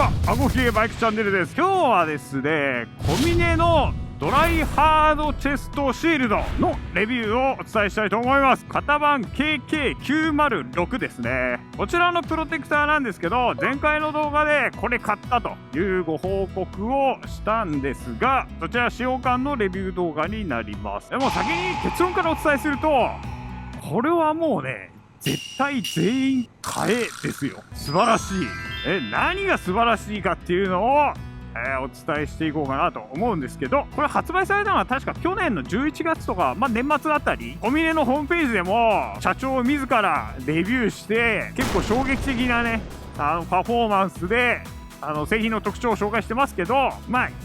は、アゴヒゲバイクチャンネルです。今日はですね、コミネのドライハードチェストシールドのレビューをお伝えしたいと思います。型番 KK906 ですね。こちらのプロテクターなんですけど、前回の動画でこれ買ったというご報告をしたんですが、そちら使用感のレビュー動画になります。でも先に結論からお伝えすると、これはもうね、絶対全員買えですよ。素晴らしい。何が素晴らしいかっていうのを、お伝えしていこうかなと思うんですけど、これ発売されたのは確か去年の11月とか、年末あたり、コミネのホームページでも社長自らレビューして、結構衝撃的なね、パフォーマンスで、製品の特徴を紹介してますけど、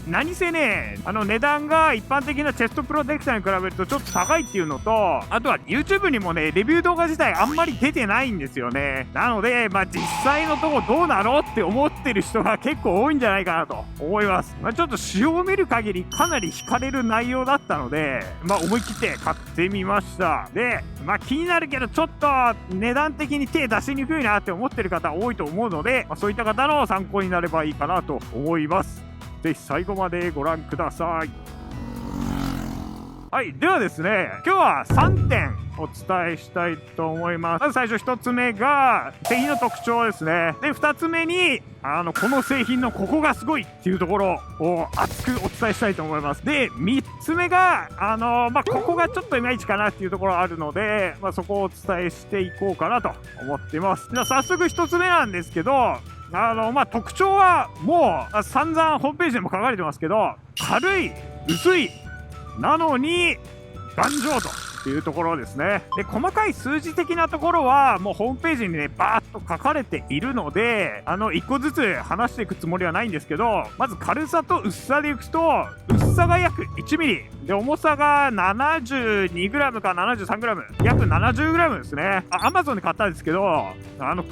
何せね、値段が一般的なチェストプロテクターに比べるとちょっと高いっていうのと、あとは YouTube にもね、レビュー動画自体あんまり出てないんですよね。なので、実際のとこどうなのって思ってる人が結構多いんじゃないかなと思います。ちょっと使用を見る限りかなり惹かれる内容だったので、思い切って買ってみました。で、気になるけどちょっと値段的に手出しにくいなって思ってる方多いと思うので、そういった方の参考になればいいかなと思います。ぜひ最後までご覧ください。はい、ではですね、今日は3点お伝えしたいと思います。まず最初1つ目が製品の特徴ですね。で、2つ目にこの製品のここがすごいっていうところを熱くお伝えしたいと思います。で、3つ目がここがちょっといまいちかなっていうところあるので、そこをお伝えしていこうかなと思っています。じゃあ早速1つ目なんですけど、特徴はもう散々ホームページでも書かれてますけど、軽い、薄い、なのに頑丈というところですね。で、細かい数字的なところはもうホームページにねバーッと書かれているので、1個ずつ話していくつもりはないんですけど、まず軽さと薄さでいくと、薄さが約 1mm で、重さが 72g か 73g、 約 70g ですね。Amazon で買ったんですけど、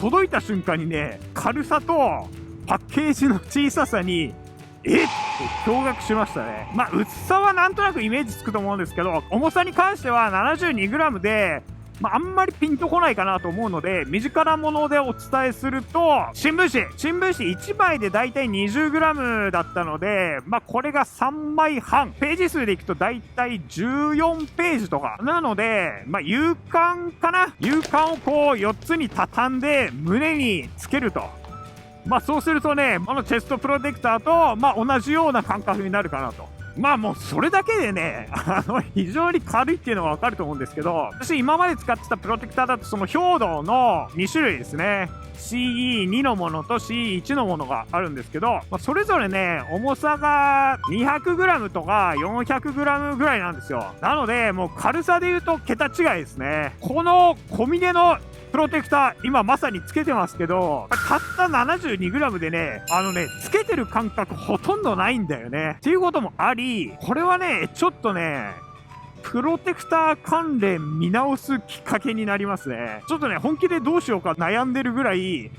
届いた瞬間にね、軽さとパッケージの小ささにって驚愕しましたね。薄さはなんとなくイメージつくと思うんですけど、重さに関しては 72g で、あんまりピンとこないかなと思うので、身近なものでお伝えすると、新聞紙1枚でだいたい 20g だったので、これが3枚半、ページ数でいくとだいたい14ページとかなので、有感かな、有感をこう4つに畳んで胸につけると、そうするとね、チェストプロテクターと、同じような感覚になるかなと。もうそれだけでね、非常に軽いっていうのがわかると思うんですけど、私今まで使ってたプロテクターだとその兵道の2種類ですね。CE2 のものと CE1 のものがあるんですけど、それぞれね、重さが 200g とか 400g ぐらいなんですよ。なので、もう軽さで言うと桁違いですね。このコミネのプロテクター、今まさにつけてますけど、たった 72g でね、つけてる感覚ほとんどないんだよね。っていうこともあり、これはね、ちょっとね、プロテクター関連見直すきっかけになりますね。ちょっとね、本気でどうしようか悩んでるぐらい、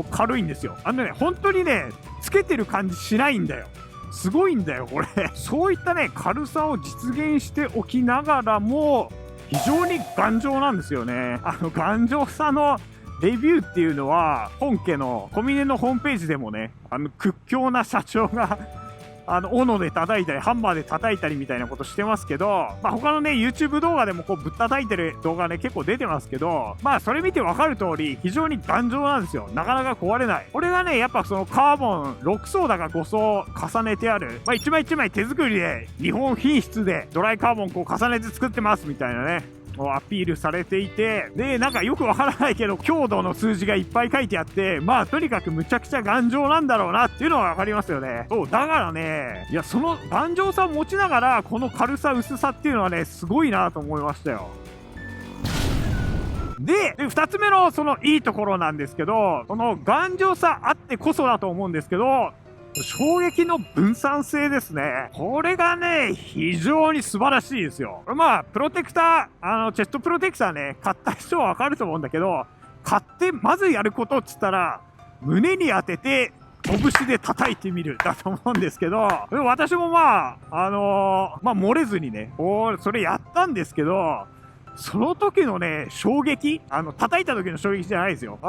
軽いんですよ。本当にね、つけてる感じしないんだよ。すごいんだよ、これ。そういったね、軽さを実現しておきながらも、非常に頑丈なんですよね。頑丈さのレビューっていうのは、本家のコミネのホームページでもね、屈強な社長が斧で叩いたり、ハンマーで叩いたりみたいなことしてますけど、他のね、YouTube 動画でもこうぶったたいてる動画ね、結構出てますけど、それ見てわかる通り、非常に頑丈なんですよ。なかなか壊れない。これがね、やっぱそのカーボン6層だか5層重ねてある、一枚一枚手作りで、日本品質でドライカーボンこう重ねて作ってますみたいなね、アピールされていて、で、なんかよくわからないけど、強度の数字がいっぱい書いてあって、とにかくむちゃくちゃ頑丈なんだろうなっていうのはわかりますよね。そう、だからね、いや、その頑丈さを持ちながら、この軽さ、薄さっていうのはね、すごいなと思いましたよ。で、2つ目のそのいいところなんですけど、その頑丈さあってこそだと思うんですけど、衝撃の分散性ですね。これがね、非常に素晴らしいですよ。プロテクター、チェストプロテクターね、買った人はわかると思うんだけど、買ってまずやることっつったら、胸に当てて、拳で叩いてみるだと思うんですけど、私も漏れずにね、それやったんですけど、その時のね、衝撃、叩いた時の衝撃じゃないですよ。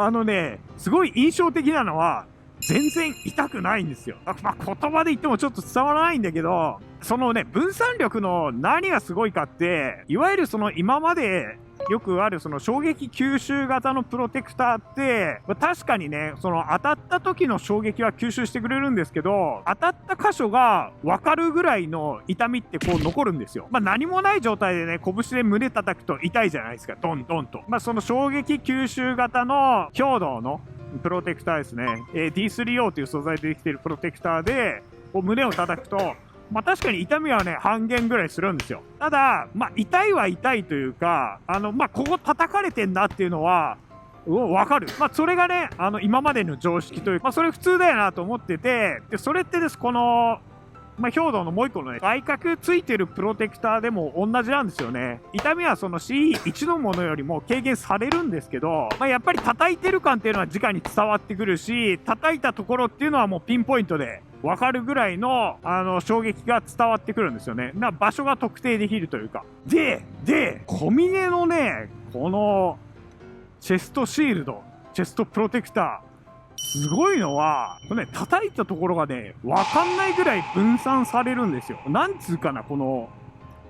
すごい印象的なのは、全然痛くないんですよ。まあ、言葉で言ってもちょっと伝わらないんだけど、そのね、分散力の何がすごいかって、いわゆるその今までよくあるその衝撃吸収型のプロテクターって、確かにね、その当たった時の衝撃は吸収してくれるんですけど、当たった箇所が分かるぐらいの痛みってこう残るんですよ。まあ何もない状態でね、拳で胸叩くと痛いじゃないですか、ドンドンと。まあその衝撃吸収型の強度のプロテクターですね。D3O という素材でできているプロテクターで、こう胸を叩くと、まあ確かに痛みはね、半減ぐらいするんですよ。ただ、まあ痛いは痛いというか、まあここ叩かれてんなっていうのは、わかる。まあそれがね、今までの常識というか、まあそれ普通だよなと思ってて、で、それってです、この、まあ、兵道のもう一個のね、外角ついてるプロテクターでも同じなんですよね。痛みはその CE1 のものよりも軽減されるんですけど、まあ、やっぱり叩いてる感っていうのは直に伝わってくるし、叩いたところっていうのはもうピンポイントで分かるぐらいの、衝撃が伝わってくるんですよね。場所が特定できるというか。で、小峰のね、この、チェストシールド、チェストプロテクター、すごいのは、これね、叩いたところがね、わかんないぐらい分散されるんですよ。なんつうかな、この、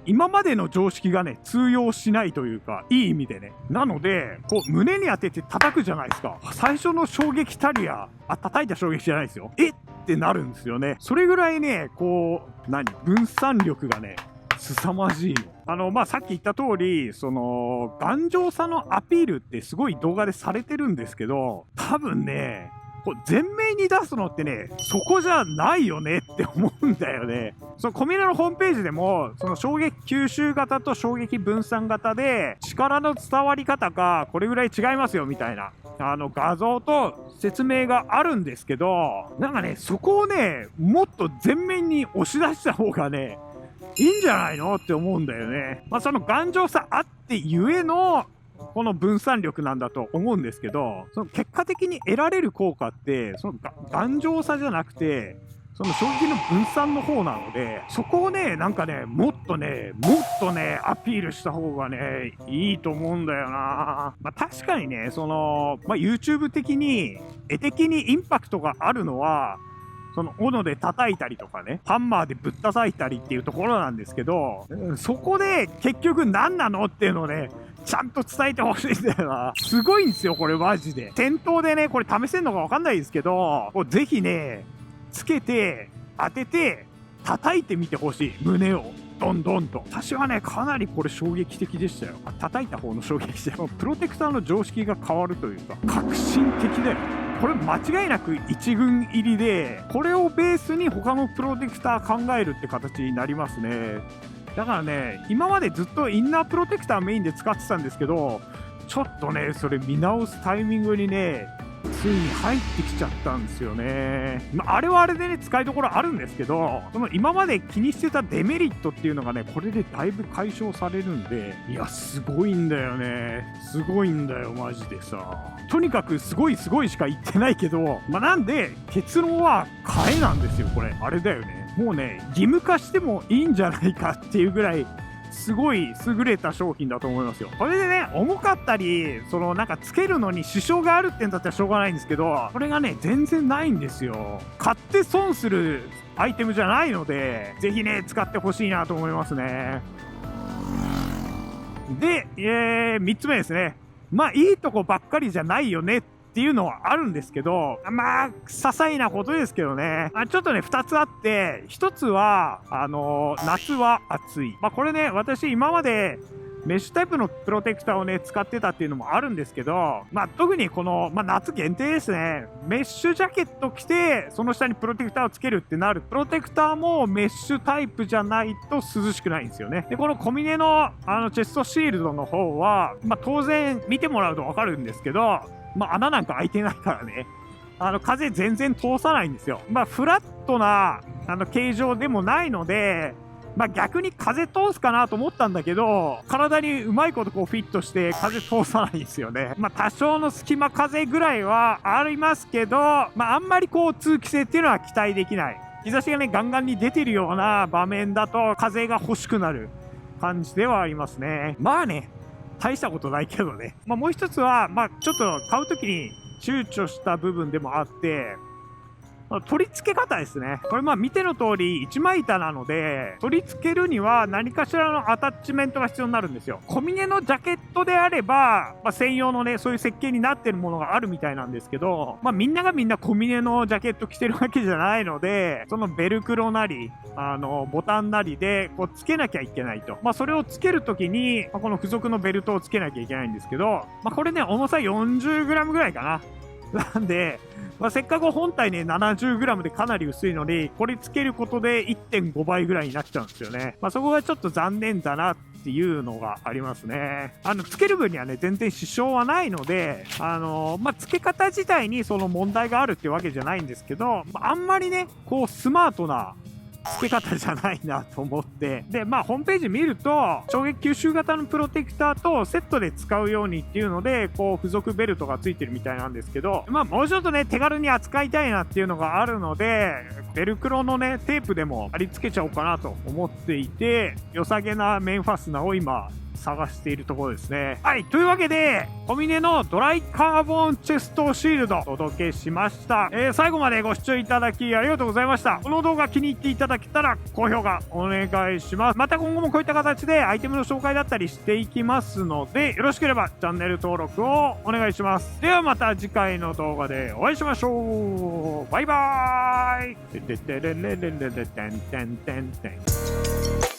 今までの常識がね、通用しないというか、いい意味でね。なので、こう、胸に当てて叩くじゃないですか。最初の衝撃たりや、叩いた衝撃じゃないですよ。ってなるんですよね。それぐらいね、こう、分散力がね、凄まじいの。まあ、さっき言った通り、その、頑丈さのアピールってすごい動画でされてるんですけど、多分ね、こう前面に出すのってね、そこじゃないよねって思うんだよね。そのコミュニのホームページでも、その衝撃吸収型と衝撃分散型で、力の伝わり方がこれぐらい違いますよみたいな、画像と説明があるんですけど、なんかね、そこをね、もっと前面に押し出した方がね、いいんじゃないのって思うんだよね。まあ、その頑丈さあってゆえの、この分散力なんだと思うんですけど、その結果的に得られる効果って、その頑丈さじゃなくて、その衝撃の分散の方なので、そこをね、なんかね、もっとね、アピールした方がね、いいと思うんだよな。まあ確かにね、その、まあ YouTube 的に、絵的にインパクトがあるのは、その斧で叩いたりとかね、ハンマーでぶったたいたりっていうところなんですけど、そこで結局何なのっていうのをね、ちゃんと伝えてほしいんだよな。すごいんですよ、これマジで。店頭でね、これ試せんのかわかんないですけど、ぜひね、つけて、当てて、叩いてみてほしい。胸を。ドンドンと。私はね、かなりこれ衝撃的でしたよ。叩いた方の衝撃で。プロテクターの常識が変わるというか、革新的だよ。これ間違いなく一軍入りで、これをベースに他のプロテクター考えるって形になりますね。だからね、今までずっとインナープロテクターメインで使ってたんですけど、ちょっとね、それ見直すタイミングにね、ついに入ってきちゃったんですよね。あれはあれでね、使いどころあるんですけど、その今まで気にしてたデメリットっていうのがね、これでだいぶ解消されるんで、いや、すごいんだよね。すごいんだよ、マジでさ。とにかくすごいしか言ってないけど、まあ、なんで、結論は買えなんですよ、これ。あれだよね。もうね、義務化してもいいんじゃないかっていうぐらい、すごい優れた商品だと思いますよ。これでね、重かったり、そのなんかつけるのに支障があるってんだったらしょうがないんですけど、これがね、全然ないんですよ。買って損するアイテムじゃないので、ぜひね、使ってほしいなと思いますね。で、3つ目ですね。まあ、いいとこばっかりじゃないよねっていうのはあるんですけど、まあ、些細なことですけどね。ちょっとね、2つあって、1つは、夏は暑い。まあ、これね、私今まで、メッシュタイプのプロテクターをね、使ってたっていうのもあるんですけど、まあ、特にこの、まあ、夏限定ですね。メッシュジャケット着て、その下にプロテクターをつけるってなる。プロテクターもメッシュタイプじゃないと涼しくないんですよね。で、このコミネの、チェストシールドの方は、まあ、当然見てもらうとわかるんですけど、まあ、穴なんか開いてないからね。風全然通さないんですよ。まあ、フラットな、形状でもないので、まあ、逆に風通すかなと思ったんだけど、体にうまいことこうフィットして風通さないんですよね。まあ、多少の隙間風ぐらいはありますけど、まあ、あんまりこう通気性っていうのは期待できない。日差しがね、ガンガンに出てるような場面だと風が欲しくなる感じではありますね。まあね、大したことないけどね。まあ、もう一つは、まあ、ちょっと買うときに躊躇した部分でもあって、取り付け方ですね。これ見ての通り一枚板なので、取り付けるには何かしらのアタッチメントが必要になるんですよ。小峰のジャケットであれば、専用のね、そういう設計になってるものがあるみたいなんですけど、みんながみんな小峰のジャケット着てるわけじゃないので、そのベルクロなり、ボタンなりで、こう、つけなきゃいけないと。それをつけるときに、この付属のベルトをつけなきゃいけないんですけど、これね、重さ 40g ぐらいかな。なんで、せっかく本体ね、70g でかなり薄いので、これつけることで 1.5 倍ぐらいになっちゃうんですよね。そこがちょっと残念だなっていうのがありますね。つける分にはね、全然支障はないので、付け方自体にその問題があるっていうわけじゃないんですけど、あんまりね、こう、スマートな、付け方じゃないなと思って。で、ホームページ見ると、衝撃吸収型のプロテクターとセットで使うようにっていうので、こう、付属ベルトが付いてるみたいなんですけど、もうちょっとね、手軽に扱いたいなっていうのがあるので、ベルクロのね、テープでも貼り付けちゃおうかなと思っていて、良さげなメンファスナーを今、探しているところですね。はい。というわけで、小峰のドライカーボンチェストシールドお届けしました。最後までご視聴いただきありがとうございました。この動画気に入っていただけたら高評価お願いします。また今後もこういった形でアイテムの紹介だったりしていきますので、よろしければチャンネル登録をお願いします。ではまた次回の動画でお会いしましょう。バイバーイ。てててれれれれれてんてんてんてん。